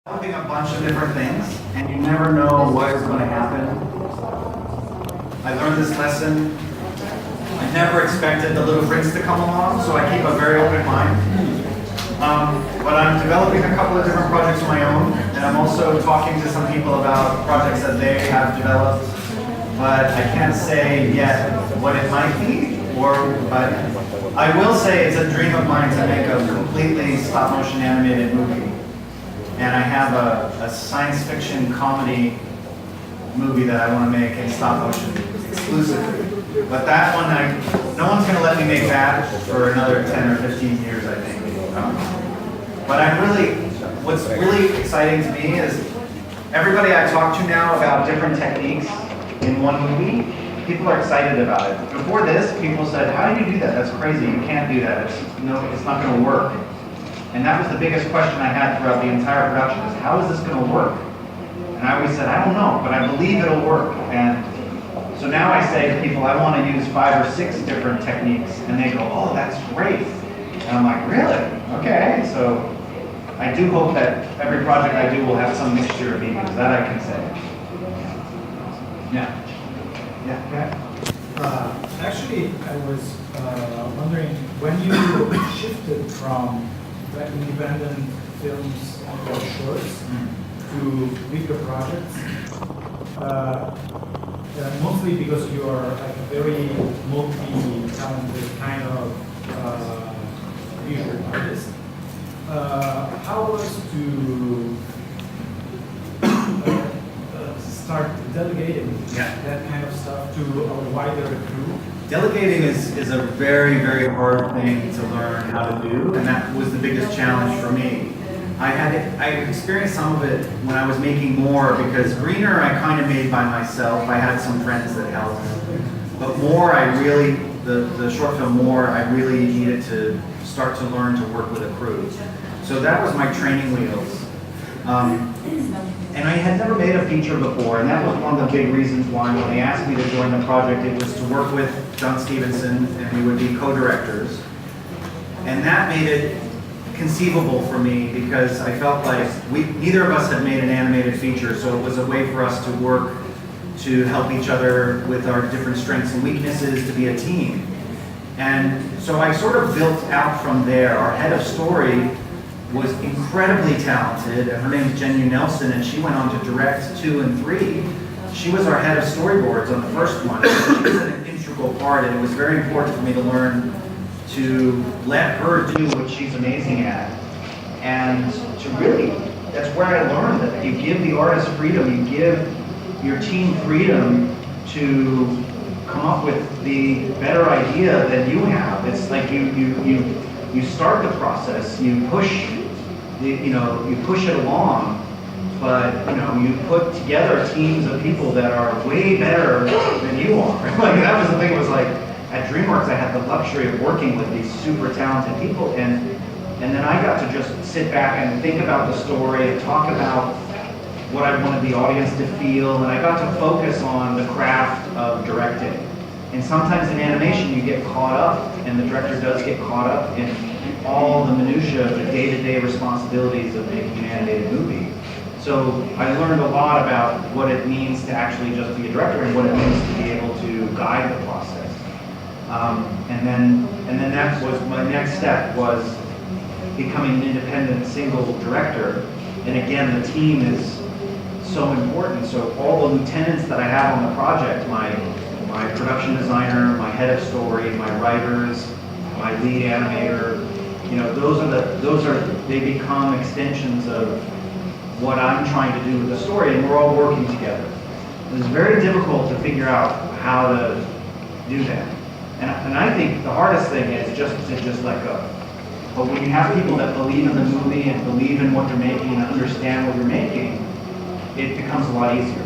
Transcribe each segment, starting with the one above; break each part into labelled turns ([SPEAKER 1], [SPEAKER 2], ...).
[SPEAKER 1] Developing a bunch of different things, and you never know what is going to happen. I learned this lesson. I never expected the little prince to come along, so I keep a very open mind. But I'm developing a couple of different projects of my own, and I'm also talking to some people about projects that they have developed. But I can't say yet what it might be, but I will say it's a dream of mine to make a completely stop-motion animated movie. And I have a science fiction comedy movie that I want to make in stop motion exclusively. But that one, no one's going to let me make that for another 10 or 15 years, I think. But what's really exciting to me is everybody I talk to now about different techniques in one movie, people are excited about it. Before this, people said, how do you do that? That's crazy. You can't do that. It's not going to work. And that was the biggest question I had throughout the entire production is, how is this going to work? And I always said, I don't know, but I believe it'll work. And so now I say to people, I want to use 5 or 6 different techniques. And they go, oh, that's great. And I'm like, really? Okay. So I do hope that every project I do will have some mixture of mediums. That I can say. Yeah.
[SPEAKER 2] Actually, I was wondering, when you shifted from the independent films or shorts to bigger projects, mostly because you are like a very multi-talented kind of visual artist, how was to start delegating that kind of stuff to a wider group?
[SPEAKER 1] Delegating is a very, very hard thing to learn how to do, and that was the biggest challenge for me. I experienced some of it when I was making more, because Greener I kind of made by myself. I had some friends that helped. But more, the short film More, I really needed to start to learn to work with a crew. So that was my training wheels. And I had never made a feature before, and that was one of the big reasons why when they asked me to join the project, it was to work with John Stevenson, and we would be co-directors. And that made it conceivable for me, because I felt like neither of us had made an animated feature, so it was a way for us to work to help each other with our different strengths and weaknesses, to be a team. And so I sort of built out from there. Our head of story was incredibly talented, and her name is Jenny Nelson, and she went on to direct 2 and 3. She was our head of storyboards on the first one. So she was an integral part, and it was very important for me to learn to let her do what she's amazing at. And to really, that's where I learned that you give the artist freedom, you give your team freedom to come up with the better idea than you have. It's like you start the process, you push it along, but you put together teams of people that are way better than you are. Like that was the thing. It was like at DreamWorks, I had the luxury of working with these super talented people, and then I got to just sit back and think about the story and talk about what I wanted the audience to feel, and I got to focus on the craft of directing. And sometimes in animation you get caught up, and the director does get caught up in all the minutiae of the day-to-day responsibilities of making an animated movie. So I learned a lot about what it means to actually just be a director and what it means to be able to guide the process. And then that was my next step, was becoming an independent single director. And again, the team is so important. So all the lieutenants that I have on the project, my production designer, my head of story, my writers, my lead animator, they become extensions of what I'm trying to do with the story, and we're all working together. It was very difficult to figure out how to do that. And I think the hardest thing is just to let go. But when you have people that believe in the movie and believe in what you're making and understand what you're making, it becomes a lot easier.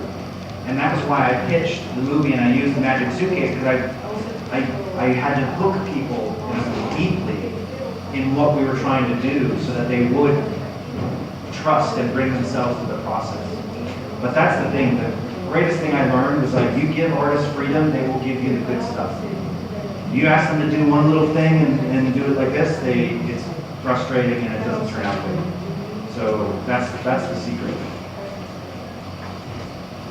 [SPEAKER 1] And that was why I pitched the movie and I used the magic suitcase, because I had to hook people deeply in what we were trying to do so that they would trust and bring themselves to the process. But that's the thing, the greatest thing I learned was like, you give artists freedom, they will give you the good stuff. You ask them to do one little thing and do it like this, it's frustrating and it doesn't turn out good. So that's the secret.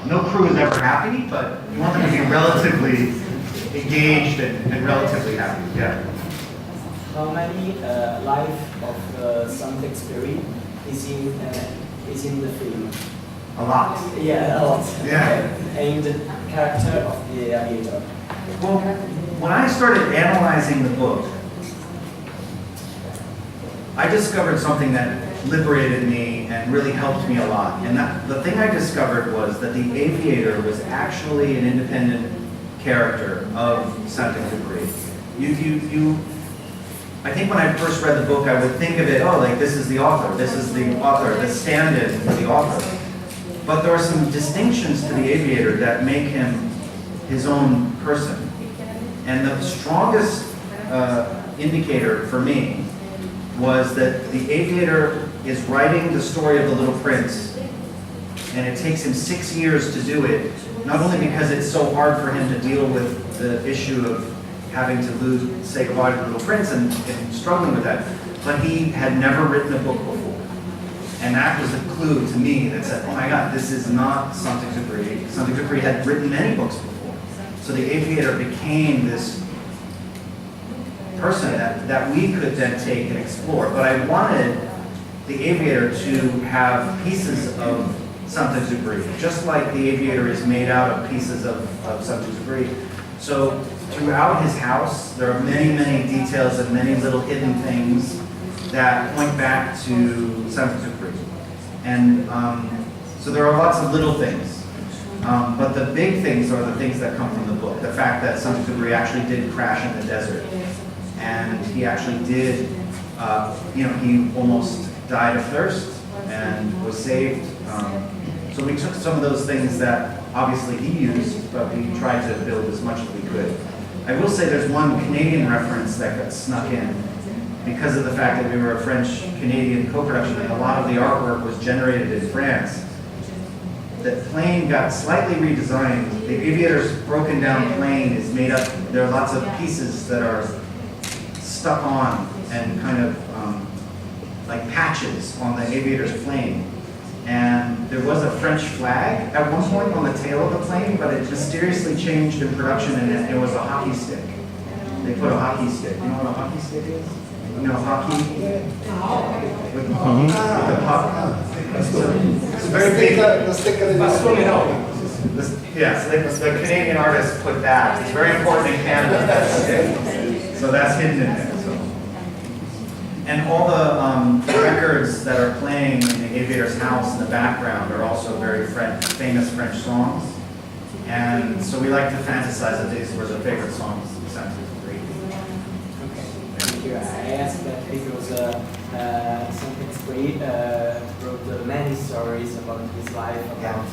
[SPEAKER 1] No crew is ever happy, but you want them to be relatively engaged and relatively happy. Yeah.
[SPEAKER 3] How many life of Saint-Exupéry is in the film?
[SPEAKER 1] A lot.
[SPEAKER 3] Yeah, a lot.
[SPEAKER 1] Yeah.
[SPEAKER 3] And the character of the aviator.
[SPEAKER 1] Well, when I started analyzing the book, I discovered something that liberated me and really helped me a lot. And the thing I discovered was that the aviator was actually an independent character of Saint-Exupéry. I think when I first read the book, I would think of it, oh, like this is the author, the stand-in for the author. But there are some distinctions to the aviator that make him his own person. And the strongest indicator for me was that the aviator is writing the story of the Little Prince, and it takes him 6 years to do it, not only because it's so hard for him to deal with the issue of having to say goodbye to the Little Prince and struggling with that, but he had never written a book before. And that was a clue to me that said, oh my God, this is not Saint-Exupéry. Saint-Exupéry had written many books before. So the aviator became this person that we could then take and explore. But I wanted the aviator to have pieces of Saint-Exupéry, just like the aviator is made out of pieces of Saint-Exupéry. So throughout his house, there are many, many details and many little hidden things that point back to Saint-Exupéry. And so there are lots of little things. But the big things are the things that come from the book. The fact that Saint-Exupéry actually did crash in the desert. And he actually did, he almost died of thirst and was saved. So we took some of those things that obviously he used, but we tried to build as much as we could. I will say there's one Canadian reference that got snuck in because of the fact that we were a French-Canadian co-production and a lot of the artwork was generated in France. The plane got slightly redesigned. The aviator's broken down plane is made up, there are lots of pieces that are stuck on and kind of like patches on the aviator's plane. And there was a French flag at one point on the tail of the plane, but it mysteriously changed in production and it was a hockey stick. They put a hockey stick. You know what a hockey stick is? You know, hockey with the puck. It's very big. Yes, the Canadian artists put that. It's very important in Canada, that stick. So that's hidden in there. So. And all the records that are playing in the aviator's house in the background are also very famous French songs. And so we like to fantasize that these were the favorite songs of Saint-Exupéry.
[SPEAKER 3] Thank you. I asked that because Saint-Exupéry wrote many stories about his life, about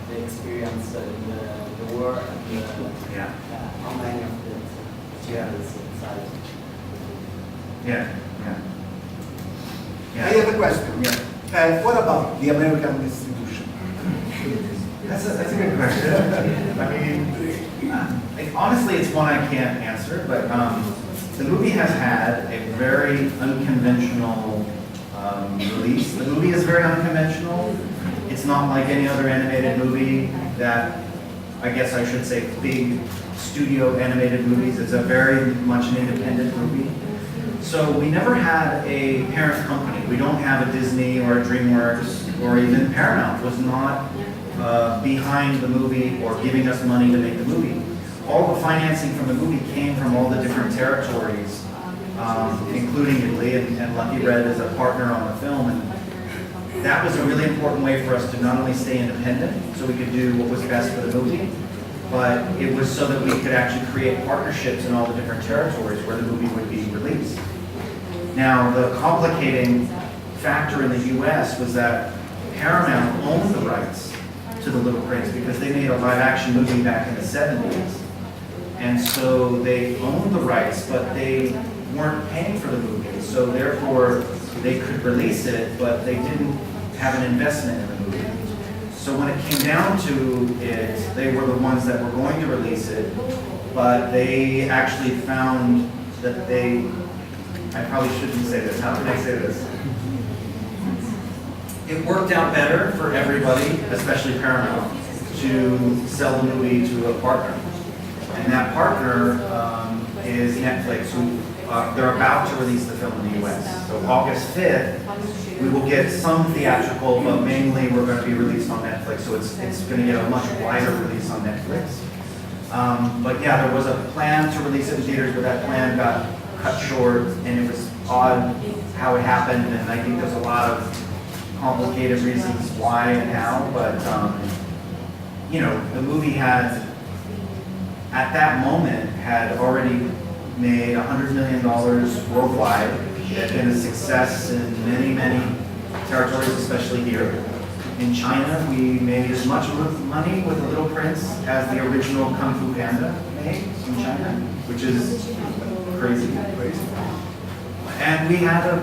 [SPEAKER 3] the experience in the war, and how many of the materials inside.
[SPEAKER 1] Yeah.
[SPEAKER 4] I have a question.
[SPEAKER 1] Yeah.
[SPEAKER 4] What about the American distribution?
[SPEAKER 1] That's a good question. I mean, honestly, it's one I can't answer, but the movie has had a very unconventional release. The movie is very unconventional. It's not like any other animated movie that, I guess I should say, big studio animated movies. It's a very much an independent movie. So we never had a parent company. We don't have a Disney or a DreamWorks or even Paramount was not behind the movie or giving us money to make the movie. All the financing from the movie came from all the different territories, including Italy, and Lucky Red is a partner on the film. And that was a really important way for us to not only stay independent, so we could do what was best for the movie, but it was so that we could actually create partnerships in all the different territories where the movie would be released. Now, the complicating factor in the US was that Paramount owned the rights to The Little Prince because they made a live-action movie back in the 70s. And so they owned the rights, but they weren't paying for the movie. So therefore, they could release it, but they didn't have an investment in the movie. So when it came down to it, they were the ones that were going to release it, but they actually found that I probably shouldn't say this. How can I say this? it worked out better for everybody, especially Paramount, to sell the movie to a partner. And that partner is Netflix, who they're about to release the film in the US. So August 5th, we will get some theatrical, but mainly we're going to be released on Netflix. So it's going to get a much wider release on Netflix. But yeah, there was a plan to release it in theaters, but that plan got cut short, and it was odd how it happened, and I think there's a lot of complicated reasons why and how, but you know, the movie had, at that moment, had already made $100 million worldwide. It had been a success in many, many territories, especially here. In China, we made as much money with The Little Prince as the original Kung Fu Panda made in China, which is crazy. And we had a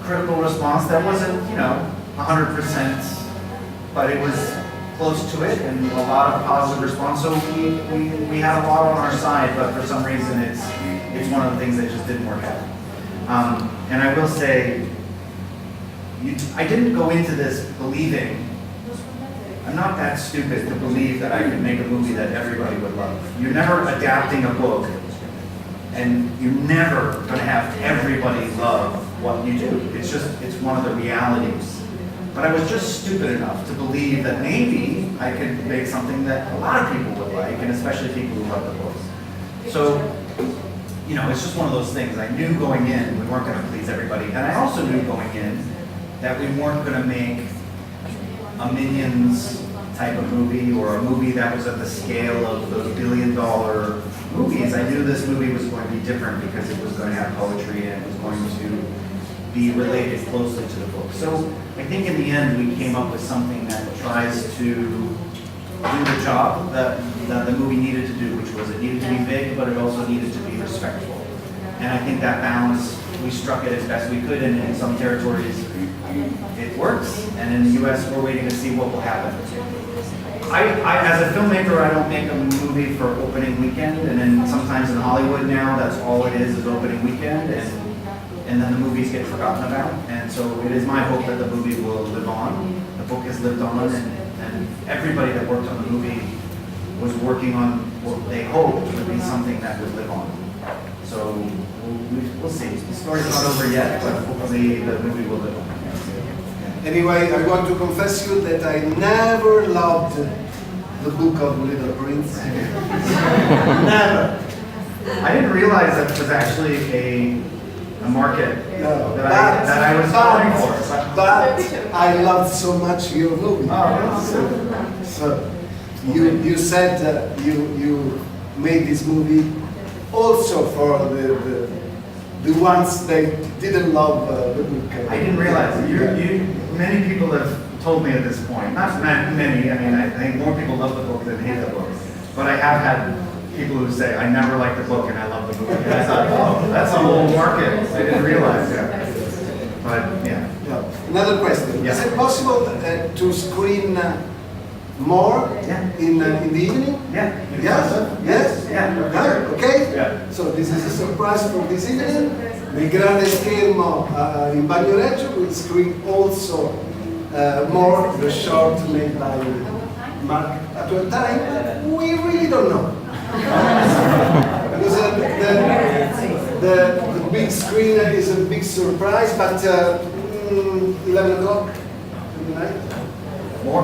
[SPEAKER 1] critical response that wasn't, you know, 100%, but it was close to it and a lot of positive response. So we had a lot on our side, but for some reason it's one of the things that just didn't work out. And I will say, I didn't go into this believing, I'm not that stupid to believe that I could make a movie that everybody would love. You're never adapting a book, and you're never going to have everybody love what you do. It's one of the realities. But I was just stupid enough to believe that maybe I could make something that a lot of people would like, and especially people who love the books. So, you know, it's just one of those things. I knew going in we weren't going to please everybody, and I also knew going in that we weren't going to make a Minions type of movie or a movie that was at the scale of those billion-dollar movies. I knew this movie was going to be different because it was going to have poetry and it was going to be related closely to the book. So I think in the end we came up with something that tries to do the job that the movie needed to do, which was it needed to be big, but it also needed to be respectful. And I think that balance, we struck it as best we could, and in some territories it works, and in the US we're waiting to see what will happen. As a filmmaker, I don't make a movie for opening weekend, and then sometimes in Hollywood now, that's all it is opening weekend, and then the movies get forgotten about. And so it is my hope that the movie will live on. The book has lived on, and everybody that worked on the movie was working on what they hoped would be something that would live on. So we'll see. The story's not over yet, but hopefully the movie will live on.
[SPEAKER 4] Anyway, I want to confess you that I never loved the book of Little Prince. Never.
[SPEAKER 1] I didn't realize that was actually a market that I was calling for.
[SPEAKER 4] But I loved so much your movie.
[SPEAKER 1] Oh,
[SPEAKER 4] so you said you made this movie also for the ones that didn't love the book.
[SPEAKER 1] I didn't realize it. Many people have told me at this point, not many, I mean, I think more people love the book than hate the book. But I have had people who say, I never liked the book and I love the movie. And I thought, oh, that's a whole market. I didn't realize that. But, yeah.
[SPEAKER 4] Another question.
[SPEAKER 1] Yeah.
[SPEAKER 4] Is it possible to screen more in the evening?
[SPEAKER 1] Yeah.
[SPEAKER 4] Yes?
[SPEAKER 1] Yeah.
[SPEAKER 4] Okay?
[SPEAKER 1] Yeah.
[SPEAKER 4] So this is a surprise for this evening. The grande schermo in Bagnoregio will screen also more the short made by Mark at one time. We really don't know. Because the big screen is a big surprise, but 11 o'clock tonight.
[SPEAKER 1] More.